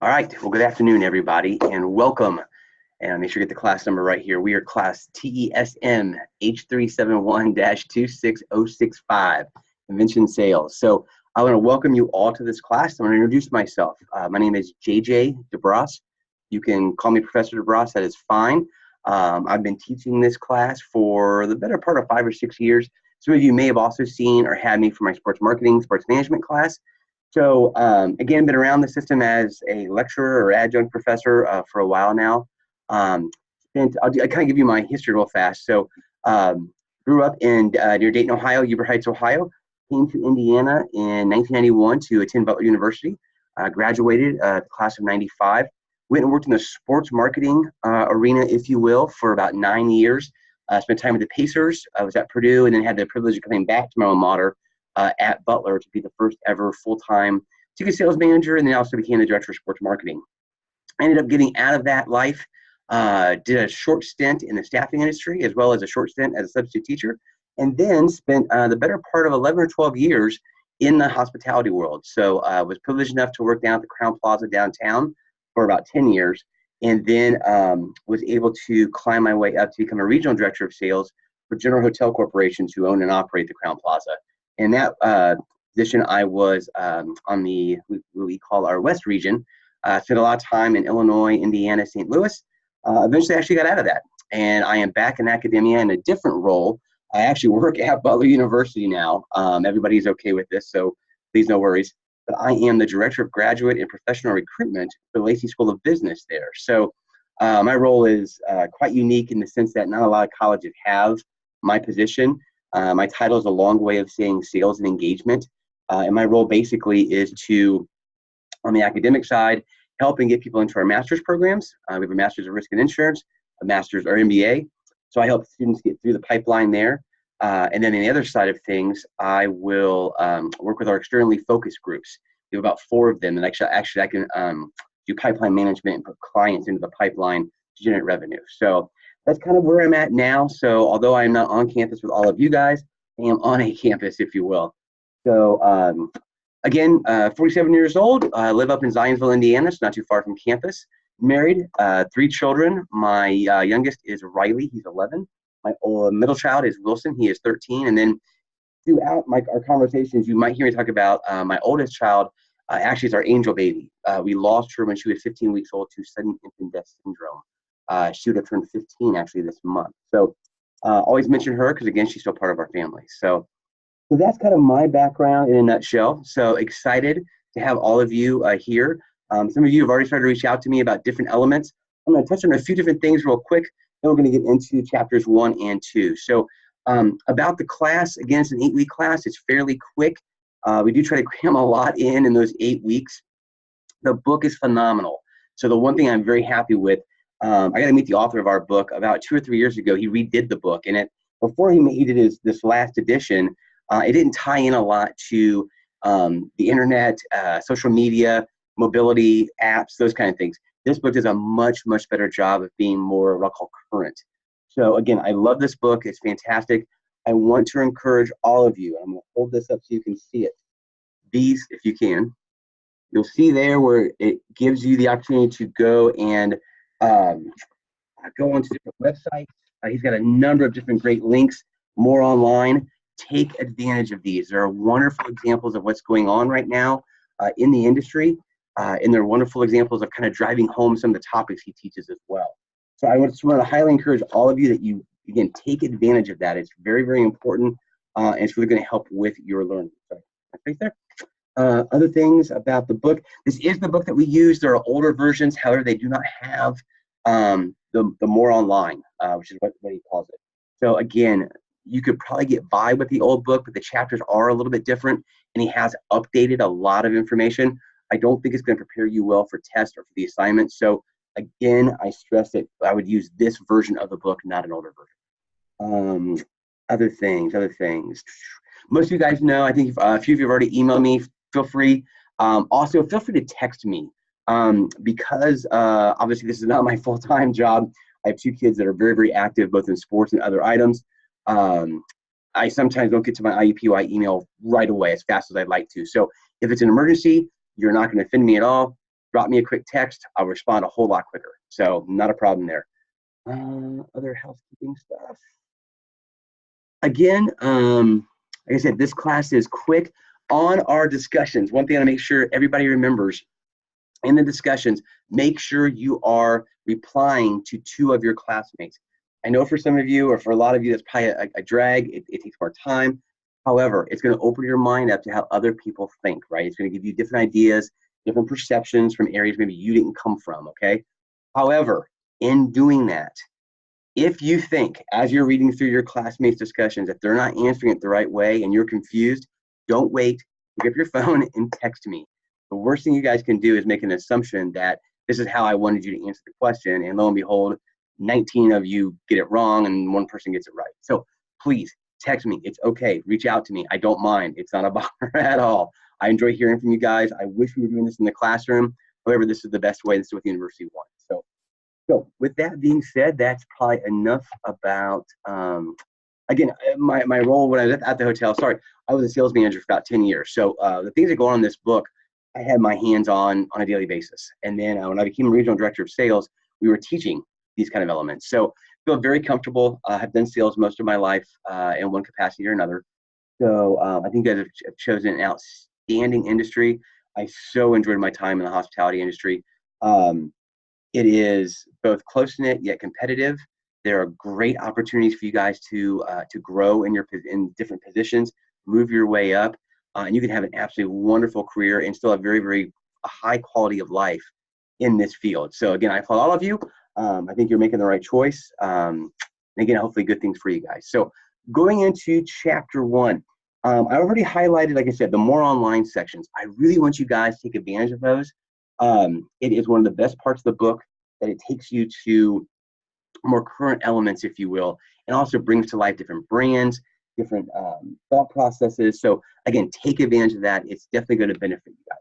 All right, well, good afternoon, everybody, and welcome. And make sure you get the class number right here. We are class TESM H371-26065, Convention Sales. So I want to welcome you all to this class. I'm going to introduce myself. My name is JJ DeBras. You can call me Professor DeBras, that is fine. I've been teaching this class for the better part of 5 or 6 years. Some of you may have also seen or had me for my sports marketing, sports management class. So again, been around the system as a lecturer or adjunct professor for a while now. And I'll kind of give you my history real fast. So grew up in near Dayton, Ohio, Huber Heights, Ohio. Came to Indiana in 1991 to attend Butler University. Graduated class of 95. Went and worked in the sports marketing arena, if you will, for about 9 years. Spent time with the Pacers. I was at Purdue and then had the privilege of coming back to my alma mater at Butler to be the first ever full-time ticket sales manager, and then also became the director of sports marketing. I ended up getting out of that life, did a short stint in the staffing industry as well as a short stint as a substitute teacher, and then spent the better part of 11 or 12 years in the hospitality world. So I was privileged enough to work down at the Crown Plaza downtown for about 10 years, and then was able to climb my way up to become a regional director of sales for General Hotel Corporations, who own and operate the Crown Plaza. In that position, I was on the, what we call our West region. Spent a lot of time in Illinois, Indiana, St. Louis. Eventually, I actually got out of that. And I am back in academia in a different role. I actually work at Butler University now. Everybody's okay with this, so please no worries. But I am the director of graduate and professional recruitment for the Lacey School of Business there. So my role is quite unique in the sense that not a lot of colleges have my position. My title is a long way of saying sales and engagement. And my role basically is to, on the academic side, help and get people into our master's programs. We have a master's of risk and insurance, a master's or MBA. So I help students get through the pipeline there. And then on the other side of things, I will work with our externally focused groups. We have about 4 of them. And actually I can do pipeline management and put clients into the pipeline to generate revenue. So that's kind of where I'm at now. So although I'm not on campus with all of you guys, I am on a campus, if you will. So again, 47 years old. I live up in Zionsville, Indiana. It's not too far from campus. Married, 3 children. My youngest is Riley. He's 11. My middle child is Wilson. He is 13. And then throughout our conversations, you might hear me talk about my oldest child. Actually, is our angel baby. We lost her when she was 15 weeks old to sudden infant death syndrome. She would have turned 15 actually this month. So always mention her because, again, she's still part of our family. So that's kind of my background in a nutshell. So excited to have all of you here. Some of you have already started to reach out to me about different elements. I'm going to touch on a few different things real quick. Then we're going to get into chapters 1 and 2. So about the class, again, it's an 8-week class. It's fairly quick. We do try to cram a lot in those 8 weeks. The book is phenomenal. So the one thing I'm very happy with, I got to meet the author of our book about 2 or 3 years ago. He redid the book, and before he did this last edition, it didn't tie in a lot to the internet, social media, mobility apps, those kind of things. This book does a much, much better job of being more what I'll call current. So again, I love this book. It's fantastic. I want to encourage all of you. I'm going to hold this up so you can see it. These, if you can, you'll see there where it gives you the opportunity to go and go onto different websites. He's got a number of different great links, more online. Take advantage of these. There are wonderful examples of what's going on right now in the industry, and there are wonderful examples of kind of driving home some of the topics he teaches as well. So I just want to highly encourage all of you that you, again, take advantage of that. It's very, very important, and it's really going to help with your learning. So, right there. Other things about the book. This is the book that we use. There are older versions. However, they do not have the more online, which is what he calls it. So again, you could probably get by with the old book, but the chapters are a little bit different, and he has updated a lot of information. I don't think it's going to prepare you well for tests or for the assignments. So again, I stress that I would use this version of the book, not an older version. Other things. Most of you guys know, I think a few of you have already emailed me. Feel free. Also, feel free to text me because obviously this is not my full-time job. I have 2 kids that are very, very active, both in sports and other items. I sometimes don't get to my IUPUI email right away as fast as I'd like to. So if it's an emergency, you're not going to offend me at all. drop me a quick text. I'll respond a whole lot quicker. So not a problem there. Other housekeeping stuff. Again, like I said, this class is quick. On our discussions, one thing I want to make sure everybody remembers in the discussions, make sure you are replying to 2 of your classmates. I know for some of you, or for a lot of you, that's probably a drag. It takes more time. However, it's going to open your mind up to how other people think, right? It's going to give you different ideas, different perceptions from areas maybe you didn't come from, okay? However, in doing that, if you think, as you're reading through your classmates' discussions, if they're not answering it the right way and you're confused, don't wait. Pick up your phone and text me. The worst thing you guys can do is make an assumption that this is how I wanted you to answer the question, and lo and behold, 19 of you get it wrong and 1 person gets it right. So please text me. It's okay. Reach out to me. I don't mind. It's not a bother at all. I enjoy hearing from you guys. I wish we were doing this in the classroom. However, this is the best way. This is what the university wants. So with that being said, that's probably enough about, again, my role when I was at the hotel. Sorry, I was a sales manager for about 10 years. So the things that go on in this book, I had my hands on a daily basis. And then when I became regional director of sales, we were teaching these kind of elements. So I feel very comfortable. I've done sales most of my life in one capacity or another. So I think you guys have chosen an outstanding industry. I so enjoyed my time in the hospitality industry. It is both close-knit yet competitive. There are great opportunities for you guys to grow in different positions, move your way up, and you can have an absolutely wonderful career and still have very, very high quality of life in this field. So again, I applaud all of you. I think you're making the right choice. And again, hopefully good things for you guys. So going into chapter 1, I already highlighted, like I said, the more online sections. I really want you guys to take advantage of those. It is one of the best parts of the book that it takes you to more current elements, if you will, and also brings to life different brands, different thought processes. So again, take advantage of that. It's definitely going to benefit you guys.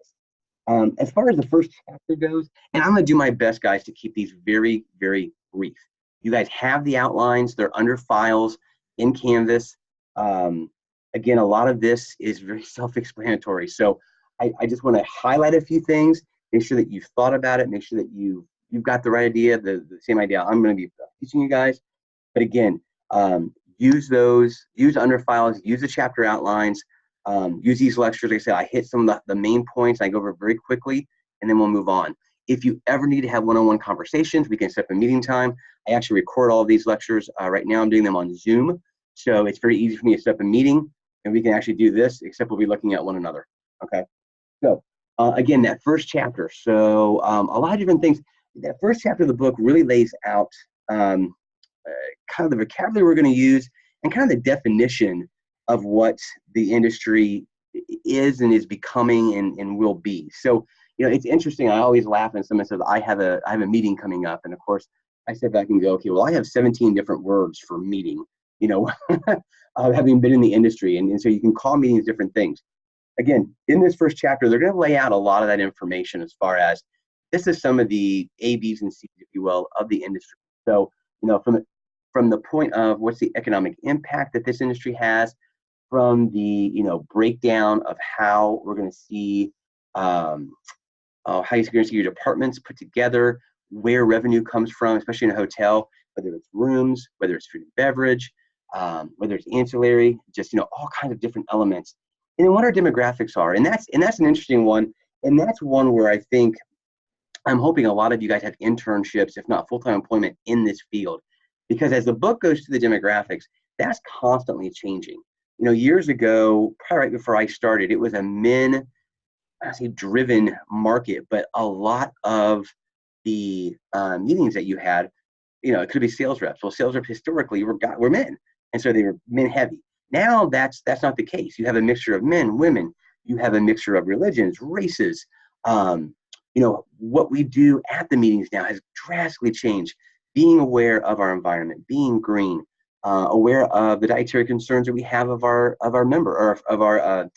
As far as the first chapter goes, and I'm going to do my best, guys, to keep these very, very brief. You guys have the outlines. They're under files in Canvas. Again, a lot of this is very self-explanatory. So I just want to highlight a few things, make sure that you've thought about it, make sure that you've got the right idea, the same idea I'm going to be teaching you guys. But again, use those, use under files, use the chapter outlines, use these lectures. Like I said, I hit some of the main points. I go over very quickly, and then we'll move on. If you ever need to have one-on-one conversations, we can set up a meeting time. I actually record all of these lectures. Right now I'm doing them on Zoom. So it's very easy for me to set up a meeting, and we can actually do this, except we'll be looking at one another, okay? So again, that first chapter. So a lot of different things. That first chapter of the book really lays out kind of the vocabulary we're going to use and kind of the definition of what the industry is and is becoming and will be. So, you know, it's interesting. I always laugh when someone says, I have a meeting coming up. And of course, I sit back and go, okay, well, I have 17 different words for meeting, you know, having been in the industry. And so you can call meetings different things. Again, in this first chapter, they're going to lay out a lot of that information as far as this is some of the A, B's, and C's, if you will, of the industry. So, you know, from the point of what's the economic impact that this industry has, from the, you know, breakdown of how we're going to see, how you're going to see your departments put together, where revenue comes from, especially in a hotel, whether it's rooms, whether it's food and beverage, whether it's ancillary, just, you know, all kinds of different elements. And then what our demographics are. And that's an interesting one. And that's one where I think I'm hoping a lot of you guys have internships, if not full-time employment in this field. Because as the book goes to the demographics, that's constantly changing. You know, years ago, probably right before I started, it was a men-driven market, but a lot of the meetings that you had, you know, it could be sales reps. Well, sales reps historically were men, and so they were men heavy. Now that's not the case. You have a mixture of men, women. You have a mixture of religions, races. You know, what we do at the meetings now has drastically changed. Being aware of our environment, being green, aware of the dietary concerns that we have of our member or of our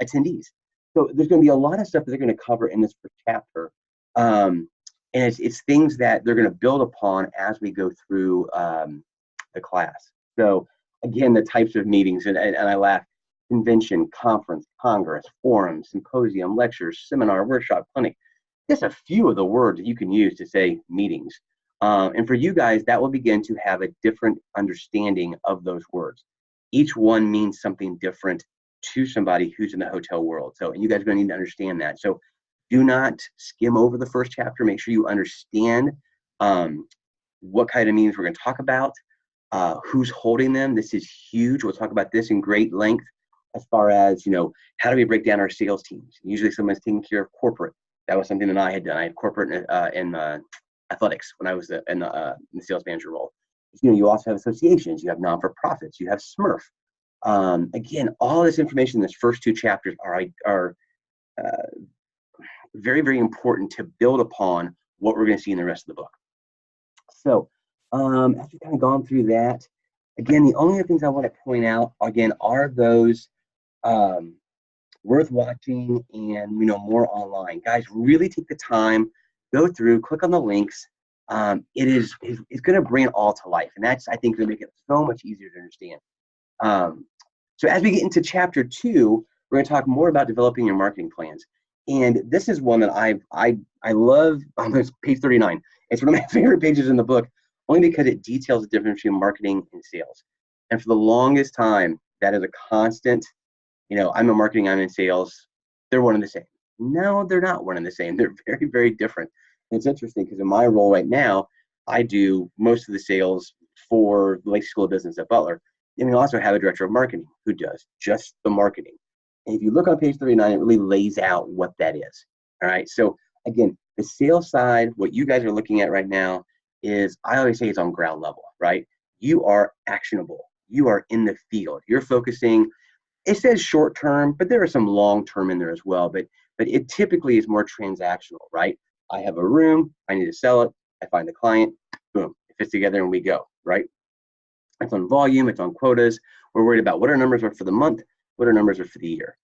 attendees. So there's going to be a lot of stuff that they're going to cover in this first chapter, and it's things that they're going to build upon as we go through the class. So again, the types of meetings, and I laugh: convention, conference, congress, forum, symposium, lectures, seminar, workshop, clinic. just a few of the words that you can use to say meetings. And for you guys, that will begin to have a different understanding of those words. Each one means something different to somebody who's in the hotel world. So, and you guys are going to need to understand that. So do not skim over the first chapter. Make sure you understand what kind of meetings we're going to talk about, who's holding them. This is huge. We'll talk about this in great length as far as, how do we break down our sales teams? Usually someone's taking care of corporate. That was something that I had done. I had corporate in athletics when I was in the sales manager role. You also have associations, you have non-for-profits, you have SMRF. Again, all this information in this first two chapters are very, very important to build upon what we're going to see in the rest of the book. So after kind of gone through that, again, the only other things I want to point out, again, are those worth watching and, more online. Guys, really take the time, go through, click on the links. It's going to bring it all to life. And that's, I think, going to make it so much easier to understand. So as we get into chapter 2, we're going to talk more about developing your marketing plans. And this is one that I love. It's page 39. It's one of my favorite pages in the book, only because it details the difference between marketing and sales. And for the longest time, that is a constant, I'm in marketing, I'm in sales. They're one and the same. No, they're not one and the same. They're very, very different. And it's interesting because in my role right now, I do most of the sales for the Lake School of Business at Butler. And we also have a director of marketing who does just the marketing. And if you look on page 39, it really lays out what that is. All right. So again, the sales side, what you guys are looking at right now is, I always say, it's on ground level, right? You are actionable. You are in the field. You're focusing. It says short term, but there are some long term in there as well. But it typically is more transactional, right? I have a room. I need to sell it. I find the client. Boom. It fits together and we go, right? It's on volume. It's on quotas. We're worried about what our numbers are for the month, what our numbers are for the year.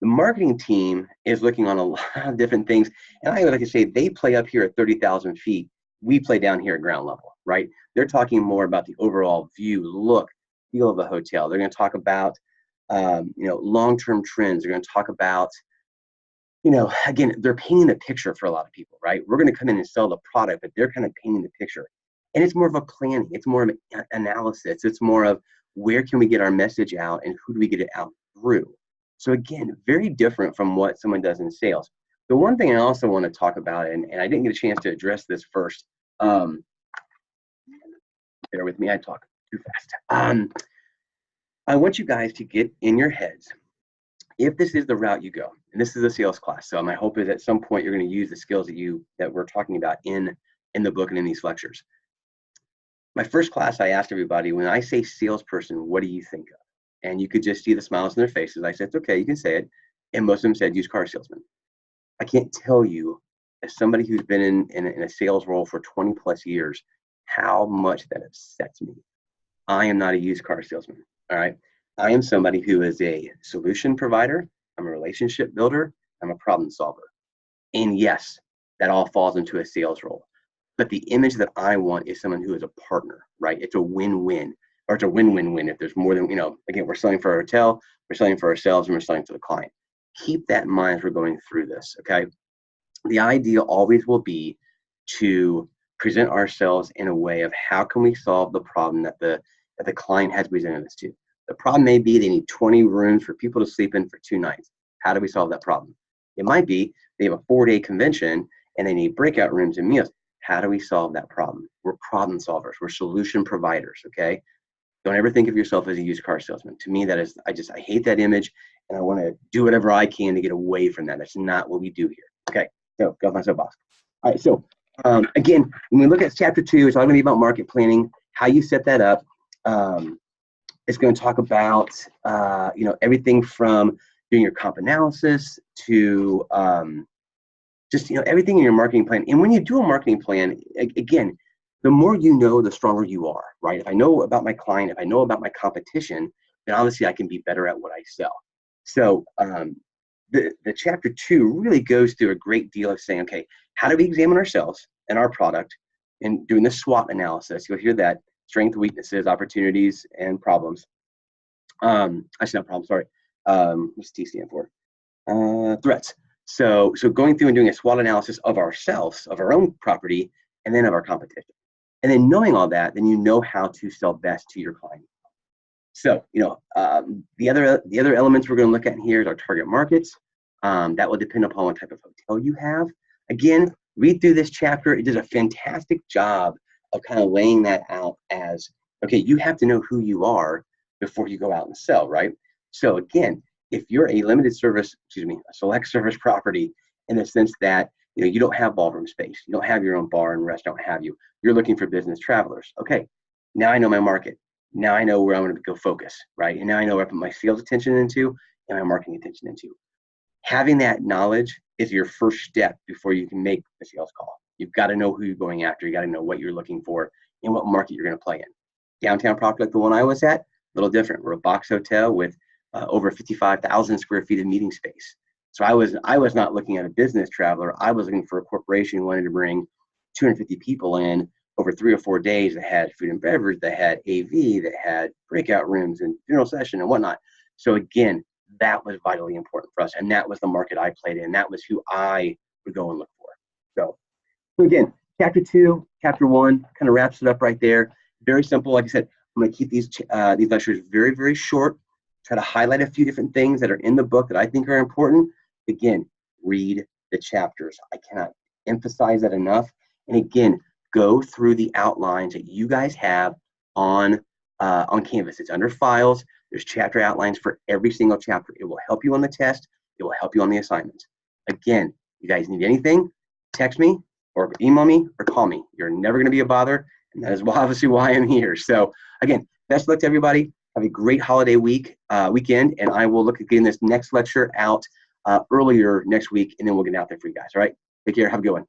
The marketing team is looking on a lot of different things. And I would like to say they play up here at 30,000 feet. We play down here at ground level, right? They're talking more about the overall view, look, feel of a hotel. They're going to talk about, long-term trends. They're going to talk about, again, they're painting the picture for a lot of people, right? We're going to come in and sell the product, but they're kind of painting the picture. And it's more of a planning. It's more of an analysis. It's more of, where can we get our message out and who do we get it out through? So again, very different from what someone does in sales. The one thing I also want to talk about, and I didn't get a chance to address this first. Bear with me, I talk too fast. I want you guys to get in your heads, if this is the route you go, and this is a sales class, so my hope is at some point you're going to use the skills that we're talking about in the book and in these lectures. My first class, I asked everybody, when I say salesperson, what do you think of? And you could just see the smiles on their faces. I said, it's okay, you can say it. And most of them said used car salesman. I can't tell you, as somebody who's been in a sales role for 20 plus years, how much that upsets me. I am not a used car salesman, all right? I am somebody who is a solution provider. I'm a relationship builder. I'm a problem solver. And yes, that all falls into a sales role. But the image that I want is someone who is a partner, right? It's a win-win, or it's a win-win-win. If there's more than, again, we're selling for a hotel, we're selling for ourselves, and we're selling to the client. Keep that in mind as we're going through this, okay? The idea always will be to present ourselves in a way of, how can we solve the problem that the client has presented us to. The problem may be they need 20 rooms for people to sleep in for 2 nights. How do we solve that problem? It might be they have a 4-day convention and they need breakout rooms and meals. How do we solve that problem? We're problem solvers. We're solution providers, okay? Don't ever think of yourself as a used car salesman. To me, that is, I hate that image, and I want to do whatever I can to get away from that. That's not what we do here. Okay, so go off my soapbox. All right, so again, when we look at chapter 2, it's all going to be about market planning, how you set that up. It's going to talk about, everything from doing your comp analysis to just, everything in your marketing plan. And when you do a marketing plan, again, the more you know, the stronger you are, right? If I know about my client, if I know about my competition, then obviously I can be better at what I sell. So the chapter 2 really goes through a great deal of saying, okay, how do we examine ourselves and our product and doing the SWOT analysis? You'll hear that: strengths, weaknesses, opportunities, and problems. Actually, not problems, sorry. What's T stand for? Threats. So going through and doing a SWOT analysis of ourselves, of our own property, and then of our competition. And then knowing all that, then you know how to sell best to your client. So, the other elements we're going to look at here is our target markets. That will depend upon what type of hotel you have. Again, read through this chapter. It does a fantastic job of kind of laying that out as, okay, you have to know who you are before you go out and sell, right? So again, if you're a limited service, a select service property, in the sense that you don't have ballroom space, you don't have your own bar and restaurant, have you? You're looking for business travelers. Okay, now I know my market. Now I know where I'm going to go focus, right? And now I know where I put my sales attention into and my marketing attention into. Having that knowledge is your first step before you can make the sales call. You've got to know who you're going after. You got to know what you're looking for and what market you're going to play in. Downtown property like the one I was at, a little different. We're a box hotel with over 55,000 square feet of meeting space. So I was not looking at a business traveler. I was looking for a corporation who wanted to bring 250 people in over 3 or 4 days, that had food and beverage, that had AV, that had breakout rooms and general session and whatnot. So again, that was vitally important for us. And that was the market I played in. That was who I would go and look for. So again, chapter 2, chapter 1 kind of wraps it up right there. Very simple. Like I said, I'm going to keep these lectures very, very short. Try to highlight a few different things that are in the book that I think are important. Again, read the chapters. I cannot emphasize that enough. And again, go through the outlines that you guys have on Canvas. It's under files. There's chapter outlines for every single chapter. It will help you on the test. It will help you on the assignments. Again, you guys need anything, text me or email me or call me. You're never going to be a bother. And that is obviously why I'm here. So again, best of luck to everybody. Have a great holiday weekend. And I will look at getting this next lecture out earlier next week. And then we'll get out there for you guys. All right. Take care. Have a good one.